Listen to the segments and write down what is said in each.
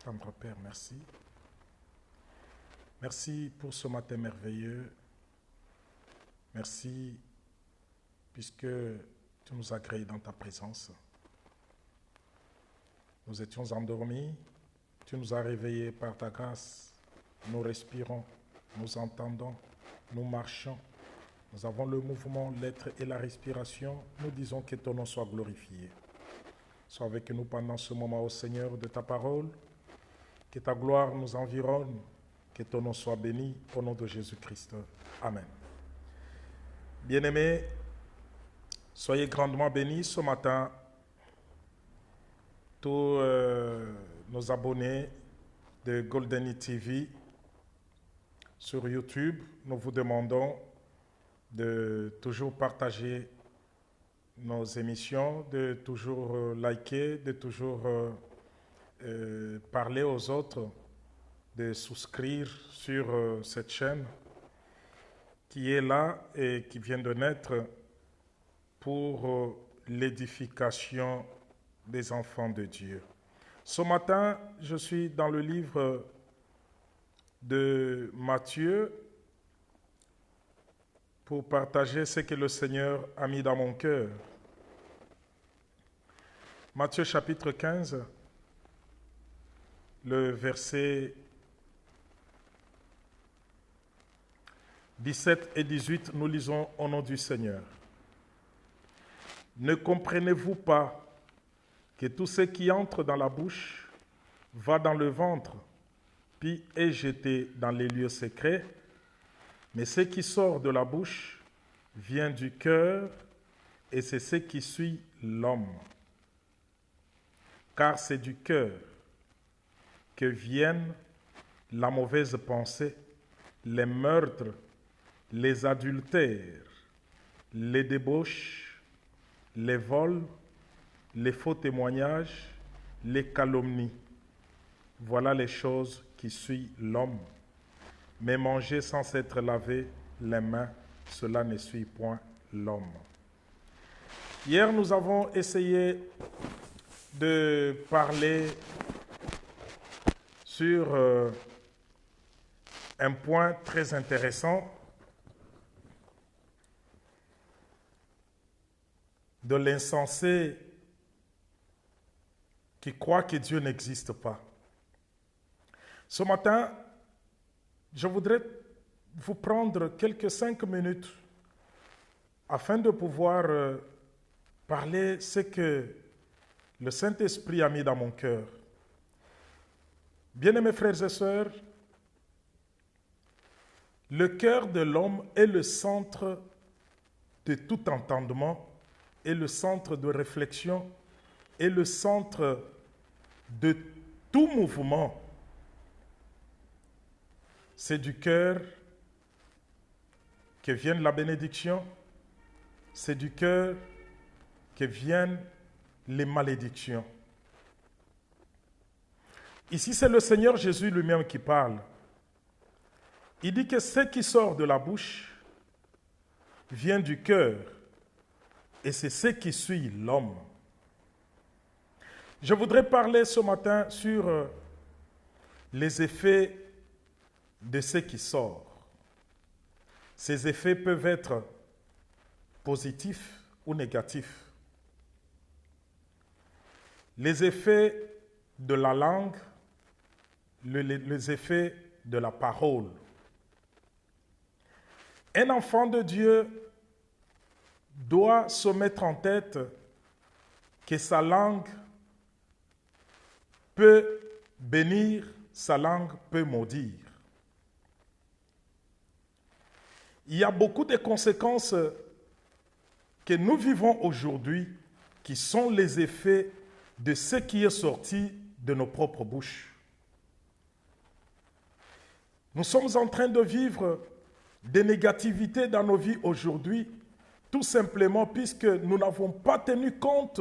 Tendre Père, merci. Merci pour ce matin merveilleux. Merci puisque tu nous as créés dans ta présence. Nous étions endormis, tu nous as réveillés par ta grâce. Nous respirons, nous entendons, nous marchons. Nous avons le mouvement, l'être et la respiration. Nous disons que ton nom soit glorifié. Sois avec nous pendant ce moment, ô Seigneur, de ta parole. Que ta gloire nous environne. Que ton nom soit béni au nom de Jésus-Christ. Amen. Bien-aimés, soyez grandement bénis ce matin. Tous nos abonnés de Golden TV sur YouTube, nous vous demandons de toujours partager nos émissions, de toujours liker, de toujours parler aux autres, de souscrire sur cette chaîne qui est là et qui vient de naître pour l'édification des enfants de Dieu. Ce matin, je suis dans le livre de Matthieu pour partager ce que le Seigneur a mis dans mon cœur. Matthieu chapitre 15, le verset 17 et 18, nous lisons au nom du Seigneur. Ne comprenez-vous pas que tout ce qui entre dans la bouche va dans le ventre, puis est jeté dans les lieux secrets, mais ce qui sort de la bouche vient du cœur, et c'est ce qui suit l'homme. Car c'est du cœur que viennent la mauvaise pensée, les meurtres, les adultères, les débauches, les vols, les faux témoignages, les calomnies. Voilà les choses qui suivent l'homme. Mais manger sans s'être lavé les mains, cela ne suit point l'homme. Hier, nous avons essayé de parler sur un point très intéressant de l'insensé qui croit que Dieu n'existe pas. Ce matin, je voudrais vous prendre quelques 5 minutes afin de pouvoir parler ce que le Saint-Esprit a mis dans mon cœur. Bien-aimés frères et sœurs, le cœur de l'homme est le centre de tout entendement, est le centre de réflexion, est le centre de tout mouvement. C'est du cœur que vienne la bénédiction, c'est du cœur que viennent les malédictions. Ici, c'est le Seigneur Jésus lui-même qui parle. Il dit que ce qui sort de la bouche vient du cœur, et c'est ce qui suit l'homme. Je voudrais parler ce matin sur les effets de ce qui sort. Ces effets peuvent être positifs ou négatifs. Les effets de la langue, les effets de la parole. Un enfant de Dieu doit se mettre en tête que sa langue peut bénir, sa langue peut maudire. Il y a beaucoup de conséquences que nous vivons aujourd'hui qui sont les effets de ce qui est sorti de nos propres bouches. Nous sommes en train de vivre des négativités dans nos vies aujourd'hui, tout simplement puisque nous n'avons pas tenu compte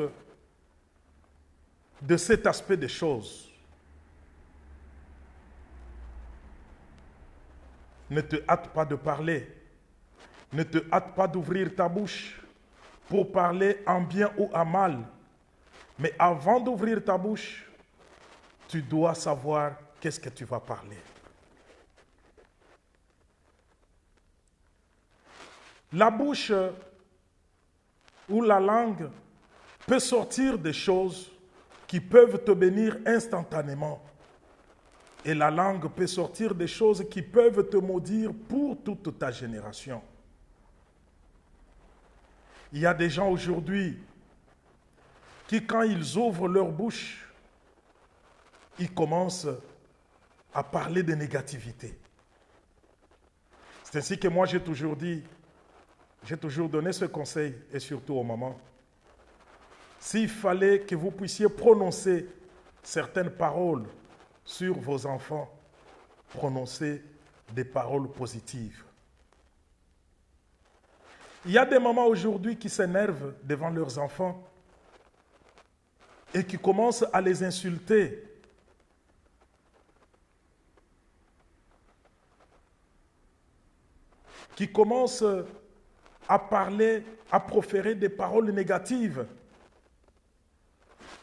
de cet aspect des choses. Ne te hâte pas de parler. Ne te hâte pas d'ouvrir ta bouche pour parler en bien ou en mal. Mais avant d'ouvrir ta bouche, tu dois savoir qu'est-ce que tu vas parler. La bouche ou la langue peut sortir des choses qui peuvent te bénir instantanément. Et la langue peut sortir des choses qui peuvent te maudire pour toute ta génération. Il y a des gens aujourd'hui qui, quand ils ouvrent leur bouche, ils commencent à parler de négativité. C'est ainsi que moi j'ai toujours donné ce conseil, et surtout aux mamans. S'il fallait que vous puissiez prononcer certaines paroles sur vos enfants, prononcez des paroles positives. Il y a des mamans aujourd'hui qui s'énervent devant leurs enfants et qui commencent à les insulter. Qui commencent à parler, à proférer des paroles négatives.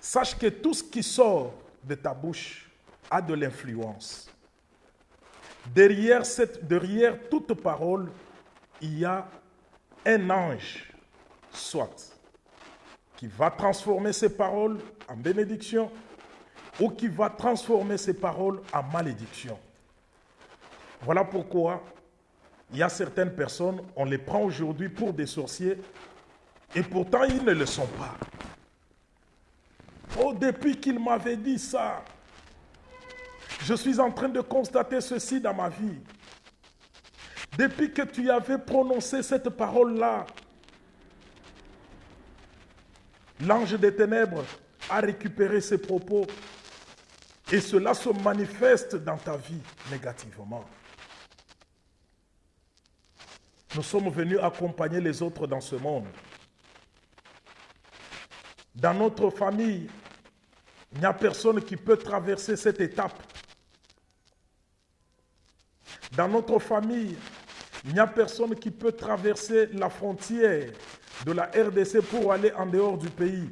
Sache que tout ce qui sort de ta bouche a de l'influence. Derrière toute parole, il y a un ange, soit, qui va transformer ces paroles en bénédiction ou qui va transformer ces paroles en malédiction. Voilà pourquoi il y a certaines personnes, on les prend aujourd'hui pour des sorciers et pourtant ils ne le sont pas. Oh, depuis qu'il m'avait dit ça, je suis en train de constater ceci dans ma vie. Depuis que tu avais prononcé cette parole-là, l'ange des ténèbres a récupéré ses propos et cela se manifeste dans ta vie négativement. Nous sommes venus accompagner les autres dans ce monde. Dans notre famille, il n'y a personne qui peut traverser cette étape. Dans notre famille, il n'y a personne qui peut traverser la frontière de la RDC pour aller en dehors du pays.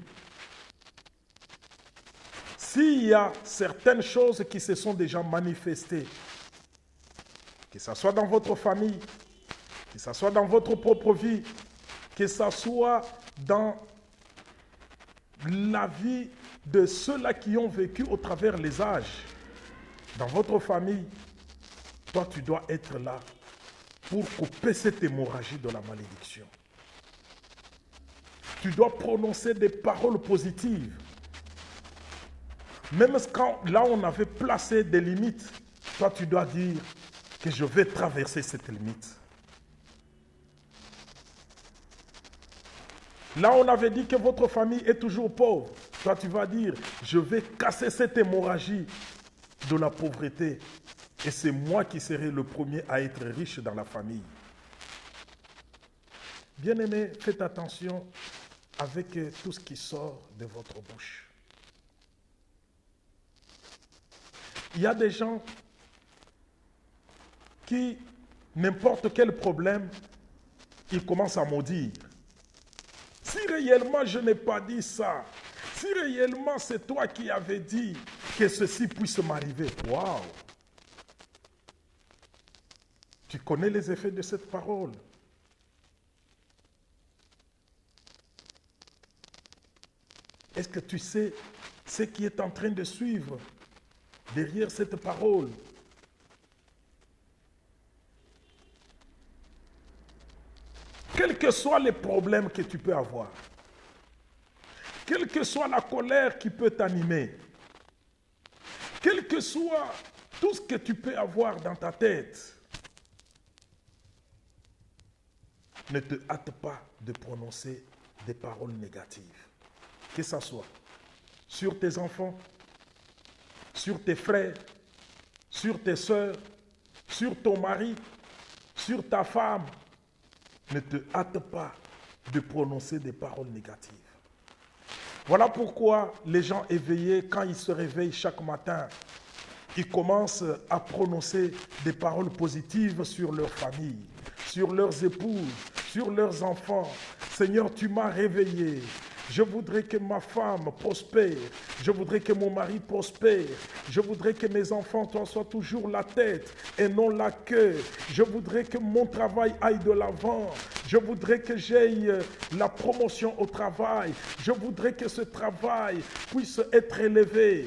S'il y a certaines choses qui se sont déjà manifestées, que ce soit dans votre famille, que ce soit dans votre propre vie, que ce soit dans la vie de ceux-là qui ont vécu au travers les âges, dans votre famille, toi tu dois être là pour couper cette hémorragie de la malédiction. Tu dois prononcer des paroles positives. Même quand là on avait placé des limites, toi tu dois dire que je vais traverser cette limite. Là on avait dit que votre famille est toujours pauvre. Toi tu vas dire, je vais casser cette hémorragie de la pauvreté. Et c'est moi qui serai le premier à être riche dans la famille. Bien-aimés, faites attention avec tout ce qui sort de votre bouche. Il y a des gens qui, n'importe quel problème, ils commencent à maudire. Si réellement je n'ai pas dit ça, si réellement c'est toi qui avais dit que ceci puisse m'arriver, waouh! Tu connais les effets de cette parole. Est-ce que tu sais ce qui est en train de suivre derrière cette parole? Quels que soient les problèmes que tu peux avoir, quelle que soit la colère qui peut t'animer, quel que soit tout ce que tu peux avoir dans ta tête, ne te hâte pas de prononcer des paroles négatives. Que ce soit sur tes enfants, sur tes frères, sur tes soeurs, sur ton mari, sur ta femme. Ne te hâte pas de prononcer des paroles négatives. Voilà pourquoi les gens éveillés, quand ils se réveillent chaque matin, ils commencent à prononcer des paroles positives sur leur famille, sur leurs épouses, sur leurs enfants. Seigneur, tu m'as réveillé. Je voudrais que ma femme prospère. Je voudrais que mon mari prospère. Je voudrais que mes enfants soient toujours la tête et non la queue. Je voudrais que mon travail aille de l'avant. Je voudrais que j'aie la promotion au travail. Je voudrais que ce travail puisse être élevé.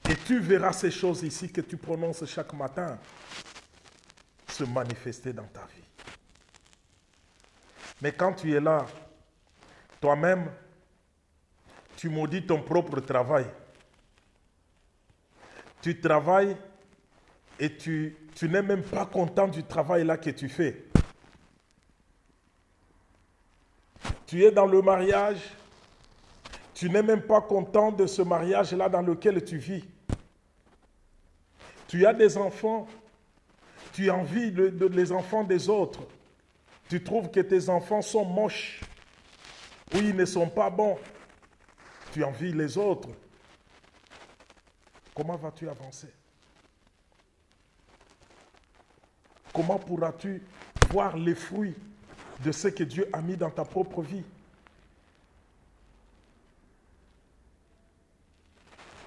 Et tu verras ces choses ici que tu prononces chaque matin se manifester dans ta vie. Mais quand tu es là, toi-même, tu maudis ton propre travail. Tu travailles et tu n'es même pas content du travail là que tu fais. Tu es dans le mariage, tu n'es même pas content de ce mariage là dans lequel tu vis. Tu as des enfants, tu envies les enfants des autres. Tu trouves que tes enfants sont moches ou ils ne sont pas bons. Tu envies les autres. Comment vas-tu avancer? Comment pourras-tu voir les fruits de ce que Dieu a mis dans ta propre vie?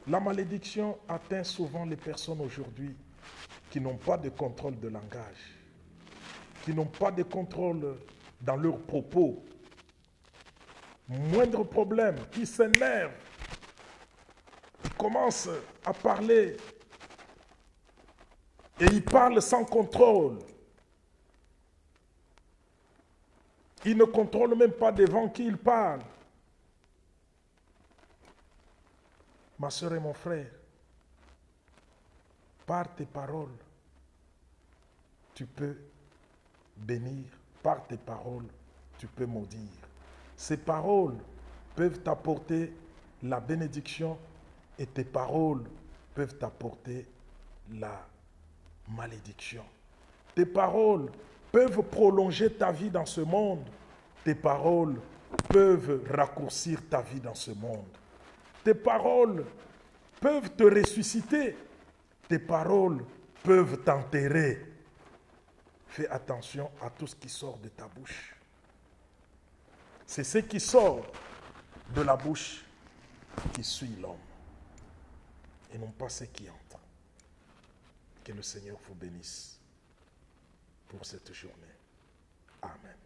La malédiction atteint souvent les personnes aujourd'hui qui n'ont pas de contrôle de langage, qui n'ont pas de contrôle dans leurs propos. Moindre problème, qui s'énervent, ils commencent à parler et ils parlent sans contrôle. Ils ne contrôlent même pas devant qui ils parlent. Ma soeur et mon frère, par tes paroles, tu peux bénir. Par tes paroles, tu peux maudire. Ces paroles peuvent t'apporter la bénédiction et tes paroles peuvent t'apporter la malédiction. Tes paroles peuvent prolonger ta vie dans ce monde. Tes paroles peuvent raccourcir ta vie dans ce monde. Tes paroles peuvent te ressusciter. Tes paroles peuvent t'enterrer. Fais attention à tout ce qui sort de ta bouche. C'est ce qui sort de la bouche qui suit l'homme et non pas ce qui entre. Que le Seigneur vous bénisse pour cette journée. Amen.